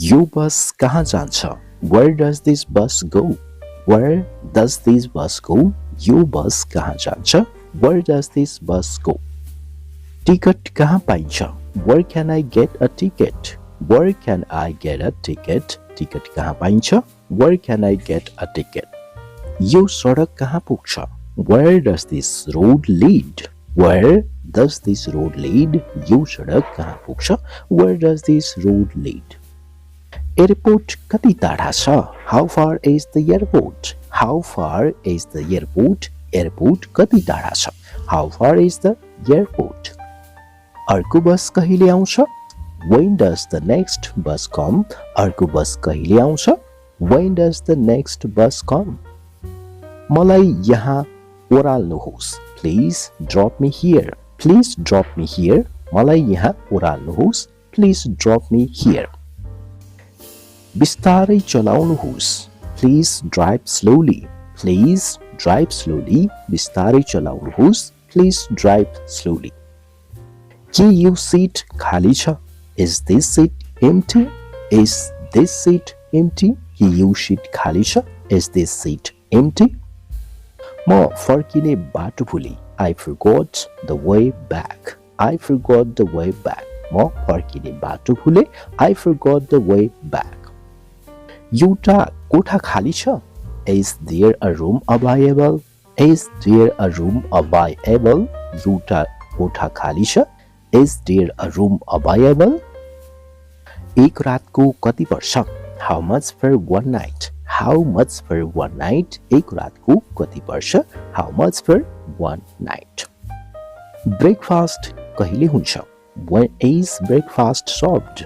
यो बस कहाँ जान्छ? Where does this bus go? Where does this bus go? यो बस कहाँ जान्छ? Where does this bus go? Ticket कहाँ पाइन्छ? Where can I get a ticket? Where can I get a ticket? Ticket कहाँ पाइन्छ? Where can I get a ticket? यो सडक कहाँ पुग्छ? Where does this road lead? Where does this road lead? यो सडक कहाँ पुग्छ? Where does this road lead? Airport कति टाढा छ? How far is the airport? How far is the airport? Airport कति टाढा छ? How far is the airport? अर्को बस कहिले आउँछ? When does the next bus come? अर्को बस कहिले आउँछ? When does the next bus come? मलाई यहाँ ओह्राल्नुहोस्. Please drop me here. Please drop me here. मलाई यहाँ ओह्राल्नुहोस्. Please drop me here. बिस्तारै चलाउनुहोस्. Please drive slowly. Please drive slowly. बिस्तारै चलाउनुहोस्. Please drive slowly. के यो सीट खाली छ? Is this seat empty? Is this seat empty? के यो सीट खाली छ? Is this seat empty? म फर्किने बाटो भुले. I forgot the way back. I forgot the way back. म फर्किने बाटो भुले. I forgot the way back. एउटा कोठा खाली छ? Is there a room available? Is there a room available? एउटा कोठा खाली छ? Is there a room available? एक रातको कति पर्छ? How much for one night? How much for one night? एक रातको कति पर्छ? How much for one night? Breakfast कहिले हुन्छ? When is breakfast served?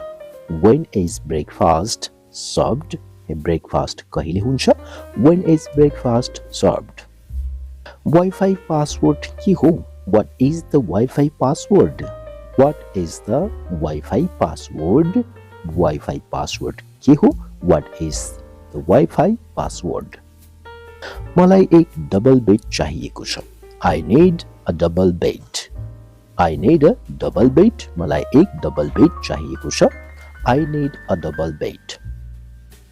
When is breakfast served? Breakfast कहिले हुन्छ? When is breakfast served? Wifi password के हो? What is the Wi-Fi password? What is the Wi-Fi password? Wifi password के हो? What is the Wi-Fi password? मलाई एक double bed चाहिएको छ. I need a double bed. I need a double bed. मलाई एक डबल बेड चाहिएको छ. I need a double bed.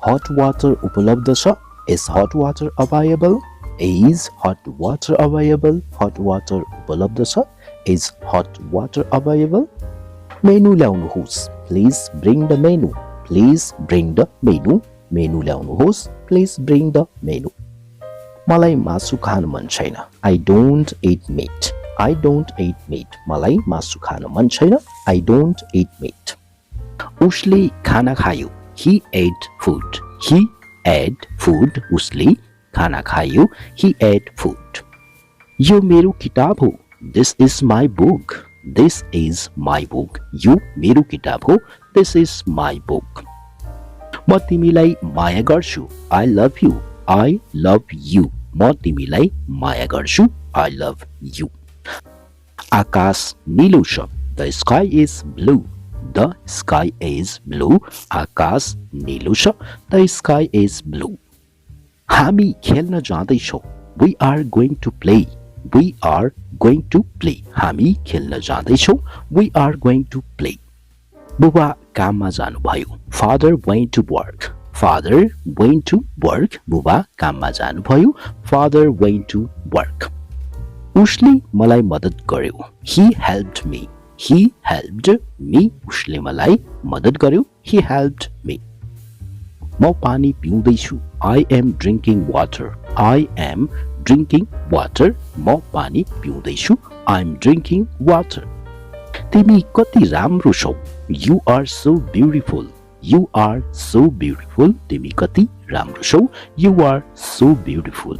Hot water उपलब्ध छ? Is hot water available? Is hot water available? Hot water उपलब्ध छ? Is hot water available? Menu ल्याउनुहोस्. Please bring the menu. Please bring the menu. Menu ल्याउनुहोस्. Please bring the menu. मलाई मासु खान मन छैन. I don't eat meat. I don't eat meat. मलाई मासु खान मन छैन. I don't eat meat. उसले खाना खायो. He ate food. He ate food. उसले खाना खायो. He ate food. यो मेरो किताब हो. This is my book. This is my book. यो मेरो किताब हो. This is my book. म तिमीलाई माया गर्छु. I love you. I love you. म तिमीलाई माया गर्छु. I love you. आकाश नीलो छ. The sky is blue. The sky is blue. आकाश नीलो छ. The sky is blue. हामी खेल्न जाँदैछौँ. We are going to play. We are going to play. हामी खेल्न जाँदैछौँ. We are going to play. बुबा काममा जानुभयो. Father went to work. Father went to work. बुबा काममा जानुभयो. Father went to work. उसले मलाई मद्दत गर्यो. He helped me. He helped me. उसले मलाई मद्दत गर्यो. He helped me. म पानी पिउँदैछु. I am drinking water. I am drinking water. म पानी पिउँदैछु. I am drinking water. तिमी कति राम्रो छौ. You are so beautiful. You are so beautiful. तिमी कति राम्रो छौ. You are so beautiful.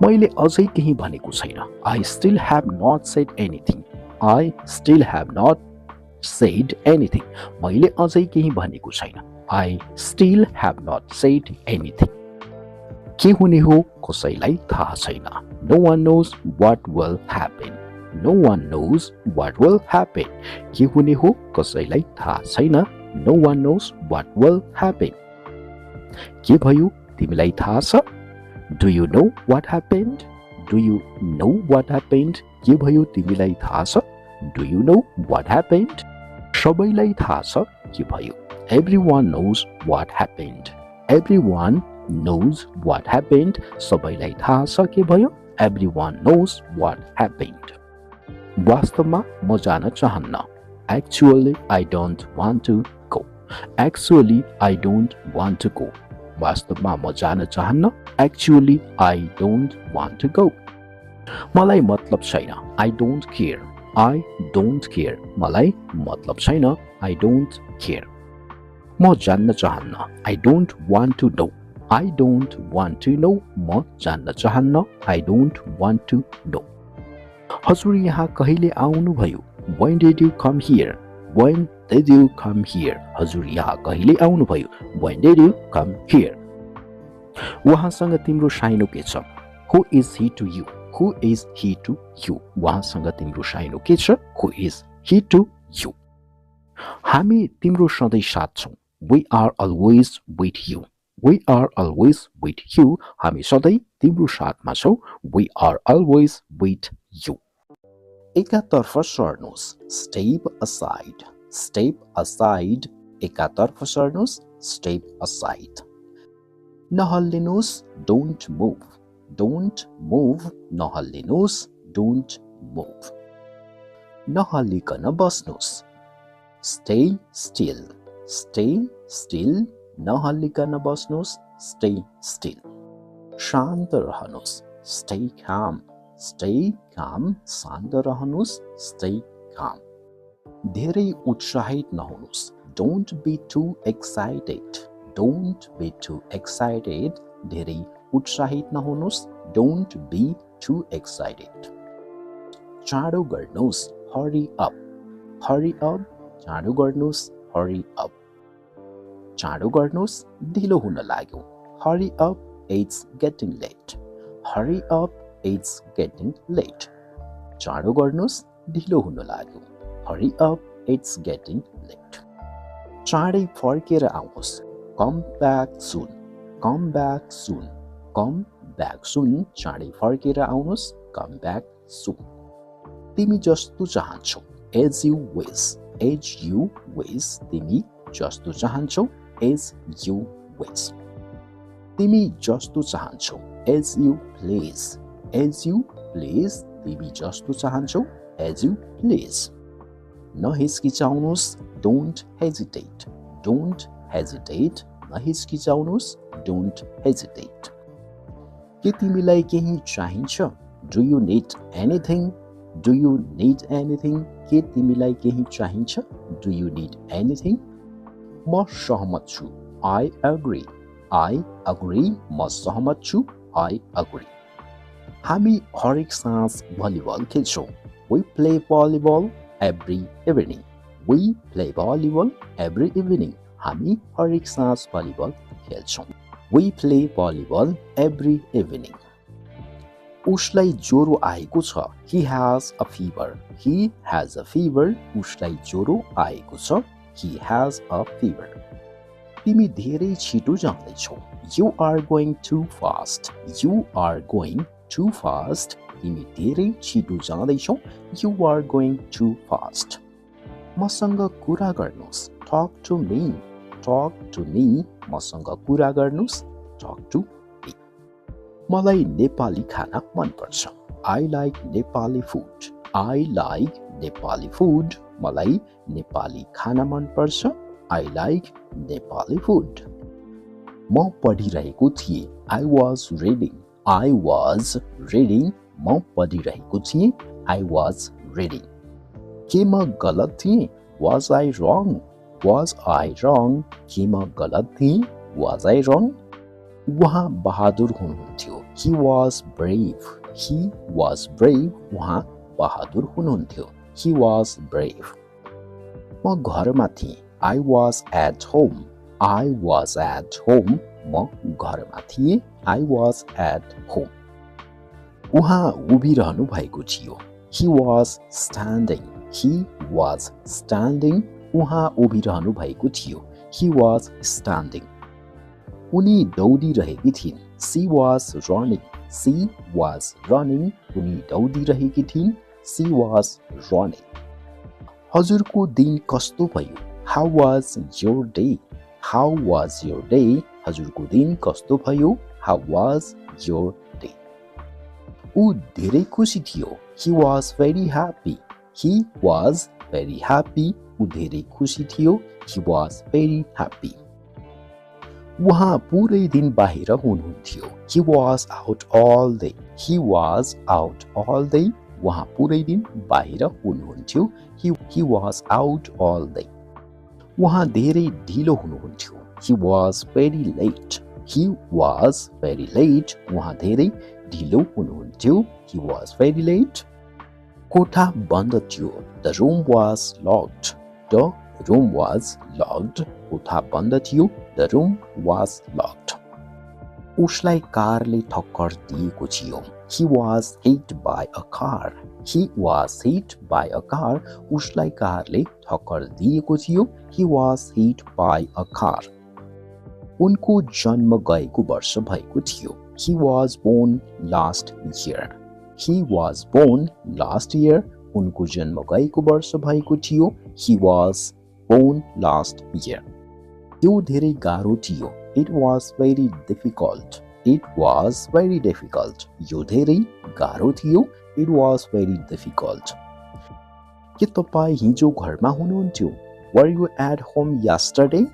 मैले अझै केही भनेको छैन. I still have not said anything. I still have not said anything. मैले अझै केही भनेको छैन. I still have not said anything. के हुने हो कसैलाई थाहा छैन. No one knows what will happen. No one knows what will happen. के हुने हो कसैलाई थाहा छैन. No one knows what will happen. के भयो तिमीलाई थाहा छ? Do you know what happened? Do you know what happened? के भयो तिमीलाई थाहा छ? Do you know what happened? सबैलाई थाहा छ के भयो. Everyone knows what happened. Everyone knows what happened. सबैलाई थाहा छ के भयो? Everyone knows what happened. वास्तवमा म जान चाहन्न. Actually, I don't want to go. Actually, I don't want to go. वास्तवमा म जान चाहन्न. Actually, I don't want to go. मलाई मतलब छैन. I don't care. I don't care. मलाई मतलब छैन. I don't care. म जान्न चाहन्न. I don't want to know. I don't want to know. म जान्न चाहन्न. I don't want to know. हजुर यहाँ कहिले आउनुभयो? When did you come here? When did you come here? हजुर यहाँ कहिले आउनुभयो? When did you come here? उहाँसँग तिम्रो साइनो के छ? Who is he to you? Who is he to you? उहाँसँग तिम्रो साइनो के छ? Who is he to you? हामी तिम्रो सधैँ साथ छौँ. We are always with you. We are always with you. हामी सधैँ तिम्रो साथमा छौँ. We are always with you. एकातर्फ सर्नुहोस्. Step aside. Step aside. एकातर्फ सर्नुहोस्. Step aside. नहल्लिनुहोस्. Don't move. Don't move. नहल्लिनुहोस्. Don't move. नहल्लिकन बस्नुहोस्. Stay still. Stay still. नहल्लिकन बस्नुहोस्. Stay still. शान्त रहनुहोस्. Stay calm. Stay calm. शान्त रहनुहोस्. Stay calm. धेरै उत्साहित नहुनुहोस्. Don't be too excited. Don't be too excited. धेरै उत्साहित नहुनुहोस्. Don't be too excited. चाँडो गर्नुहोस्. Hurry up. Hurry up. चाँडो गर्नुहोस्. Hurry up. चाँडो गर्नुहोस्. ढिलो हुन लाग्यो. Hurry up. It's getting late. Hurry up. It's getting late. चाँडो गर्नुहोस्. ढिलो हुन लाग्यो. Hurry up. It's getting late. चाँडै फर्केर आउनुहोस्. Come back soon. Come back soon. Come back soon. चाँडै फर्केर आउनुहोस्. Come back soon. तिमी जस्तो चाहन्छौ. As you wish. As you wish. तिमी जस्तो चाहन्छौ. As you wish. तिमी जस्तो चाहन्छौ. As you please. As you please. तिमी जस्तो चाहन्छौ. As you please. नहिचकिचाउनुहोस्. Don't hesitate. Don't hesitate. नहिचकिचाउनुहोस्. Don't hesitate. के तिमीलाई केही चाहिन्छ? Do you need anything? Do you need anything? के तिमीलाई केही चाहिन्छ? Do you need anything? म सहमत छु. I agree. I agree. म सहमत छु. I agree. हामी हरेक साँझ भलिबल खेल्छौँ. We play volleyball every evening. We play volleyball every evening. हामी हरेक साँझ भलिबल खेल्छौँ. We play volleyball every evening. उसलाई ज्वरो आएको छ. He has a fever. He has a fever. उसलाई ज्वरो आएको छ. He has a fever. तिमी धेरै छिटो जाँदैछौ. You are going too fast. You are going too fast. तिमी धेरै छिटो जाँदैछौ. You are going too fast. मसँग कुरा गर्नुहोस्. Talk to me. Talk to me. मसँग कुरा गर्नुहोस्. Talk to me. मलाई नेपाली खाना मन पर्छ. I like Nepali food. I like Nepali food. मलाई नेपाली खाना मन पर्छ. I like Nepali food. म पढिरहेको थिएँ. I was reading. I was reading. म पढिरहेको थिएँ. I was reading. के म गलत थिएँ? Was I wrong? Was I wrong? के म गलत थिएँ? Was I wrong? उहाँ बहादुर हुनुहुन्थ्यो. He was brave. He was brave. उहाँ बहादुर हुनुहुन्थ्यो. He was brave. म घरमा थिएँ. I was at home. I was at home. म घरमा थिएँ. I was at home. उहाँ उभिरहनु भएको थियो. He was standing. He was standing. उहाँ उभिरहनु भएको थियो. He was standing. उनी दौडिरहेकी थिइन्. She was running. She was running. उनी दौडिरहेकी थिइन्. She was running. हजुरको दिन कस्तो भयो? How was your day? How was your day? हजुरको दिन कस्तो भयो? How was your day? ऊ धेरै खुसी थियो. He was very happy. He was very happy. ऊ धेरै खुसी थियो. He was very happy. उहाँ पुरै दिन बाहिर हुनुहुन्थ्यो. He was out all day. He was out all day. उहाँ पुरै दिन बाहिर हुनुहुन्थ्यो. He was out all day. उहाँ धेरै ढिलो हुनुहुन्थ्यो. He was very late. He was very late. उहाँ धेरै ढिलो हुनुहुन्थ्यो. He was very late. कोठा बन्द थियो. The room was locked. The room was locked. कोठा बन्द थियो. The room was locked. उसलाई कारले ठक्कर दिएको थियो. He was hit by a car. He was hit by a car. उसलाई कारले ठक्कर दिएको थियो. He was hit by a car. उनको जन्म गएको वर्ष भएको थियो. He was born last year. He was born last year. उनको जन्म गएको वर्ष भएको थियो. He was born last year. यो धेरै गाह्रो थियो. It was very difficult. It was very difficult. यो धेरै गाह्रो थियो. It was very difficult. के तपाईं हिजो घरमा हुनुहुन्थ्यो? Were you at home yesterday?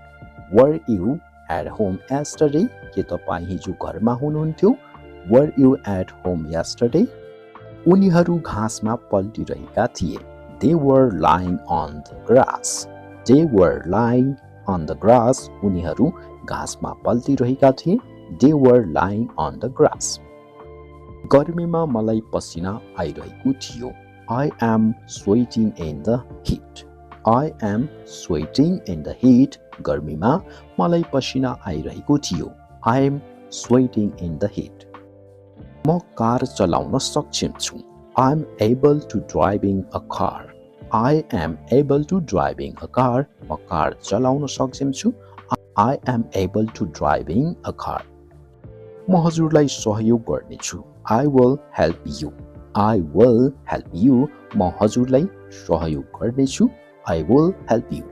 Were you at home yesterday? के तपाईं हिजो घरमा हुनुहुन्थ्यो? Were you at home yesterday? उनीहरू घाँसमा पल्टिरहेका थिए. They were lying on the grass. They were lying on the grass. उनीहरू घाँसमा पल्टिरहेका थिए. They were lying on the grass. गर्मीमा मलाई पसिना आइरहेको थियो. I am sweating in the heat. I am sweating in the heat. गर्मीमा मलाई पसिना आइरहेको थियो. I am sweating in the heat. म कार चलाउन सक्षम छु. I am able to driving a car. I am able to driving a car. म कार चलाउन सक्षम छु. I am able to driving a car. म हजुरलाई सहयोग गर्नेछु. I will help you. I will help you. म हजुरलाई सहयोग गर्नेछु. I will help you.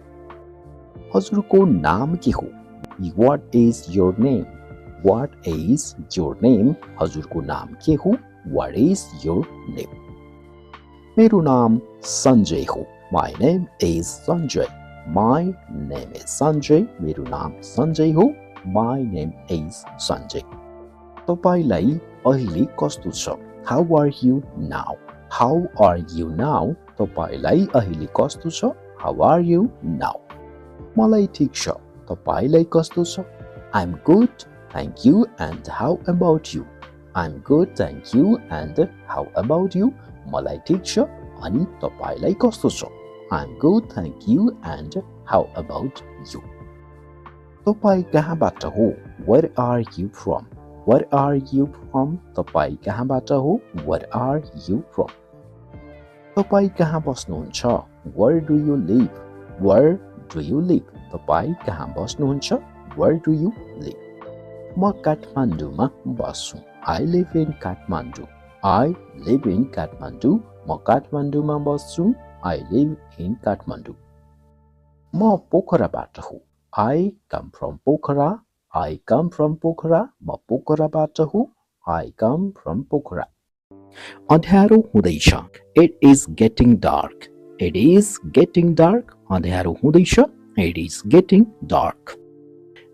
हजुरको नाम के हो? What is your name? What is your name? हजुरको नाम के हो? What is your name? मेरो नाम सञ्जय हो. My name is Sanjay. My name is Sanjay. मेरो नाम सञ्जय हो. My name is Sanjay. तपाईलाई अहिले कस्तो छ? How are you now? How are you now? तपाईलाई अहिले कस्तो छ? How are you now? मलाई ठीक छ. तपाईलाई कस्तो छ? I'm good, thank you, and how about you? I'm good, thank you, and how about you? मलाई ठीक छ अनि तपाईलाई कस्तो छ? I'm good, thank you, and how about you? तपाईँ कहाँबाट हो? Where are you from? Where are you from? तपाईँ कहाँबाट हो? Where are you from? तपाईँ कहाँ बस्नुहुन्छ? Where do you live? Where do you live? तपाईँ कहाँ बस्नुहुन्छ? Where do you live? म काठमाडौँमा बस्छु. I live in Kathmandu. I live in Kathmandu. म काठमाडौँमा बस्छु. I live in Kathmandu. म पोखराबाट हो. I come from Pokhara. I come from Pokhara. म पोखराबाट हो. I come from Pokhara. अँध्यारो हुँदैछ. It is getting dark. It is getting dark. अँध्यारो हुँदैछ. It is getting dark.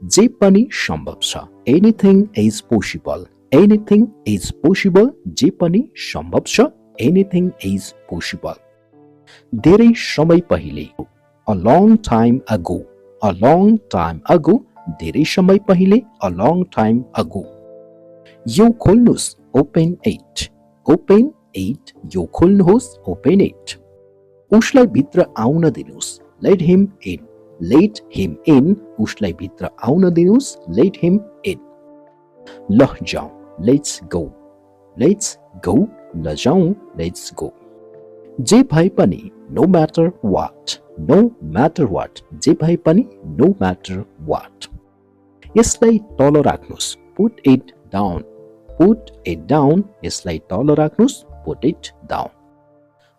जे पनि सम्भव छ. Anything is possible. Anything is possible. जे पनि सम्भव छ. Anything is possible. धेरै समय पहिले. A long time ago. A long time ago. धेरै समय पहिले. A long time ago. यो खोल्नुस्. Open it. Open it. यो खोल्नुहोस्. Open it. उसलाई भित्र आउन दिनुस्. Let him in. Let him in. उसलाई भित्र आउन दिनुस्. Let him in. ल जाऊ. Let's go. Let's go. ल जाऊ. Let's go. जे भए पनि. No matter what. No matter what. जे भए पनि. No matter what. यसलाई तल राख्नुस्. Put it down. Put it down. यसलाई तल राख्नुस्. Put it down.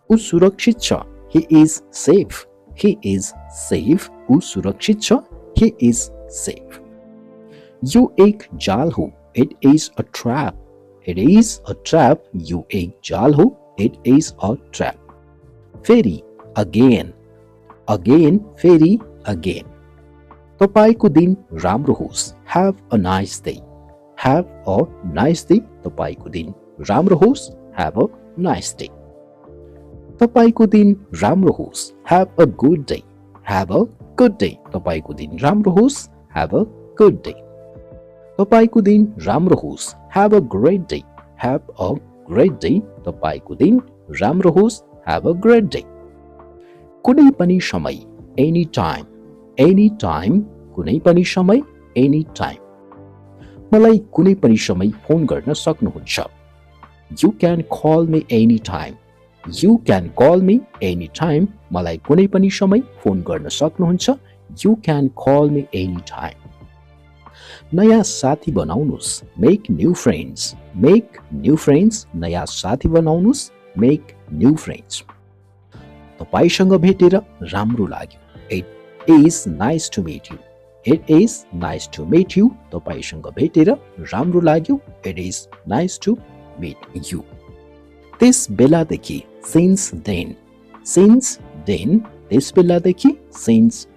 ऊ सुरक्षित छ. He is safe. He is safe. ऊ सुरक्षित छ. He is safe. यो एक जाल हो. It is a trap. It is a trap. यो एक जाल हो. It is a trap. फेरि again. Again फेरि again. तपाईको दिन राम्रो होस्. Have a nice day. Have a nice day. तपाईको दिन राम्रो होस्. Have a nice day. तपाईको दिन राम्रो होस्. Have a good day. Have a good day. तपाईको दिन राम्रो होस्. Have a good day. तपाईको दिन राम्रो होस्. Have a great day. Have a great day. तपाईको दिन राम्रो होस्. Have a great day. कुनै पनि समय. Anytime. Anytime. कुनै पनि समय. Anytime. मलाई कुनै पनि समय फोन गर्न सक्नुहुन्छ. You can call me anytime. You can call me anytime. मलाई कुनै पनि समय फोन गर्न सक्नुहुन्छ. You can call me anytime. नयाँ साथी बनाउनुस्. Make new friends. Make new friends. नयाँ साथी बनाउनुस्. Make new friends. तपाईसँग भेटेर राम्रो लाग्यो. It is nice to meet you. It is nice to meet you. तपाईसँग भेटेर राम्रो लाग्यो. It is nice to meet you. त्यस बेलादेखि. Since then. Since then. त्यस बेलादेखि. Since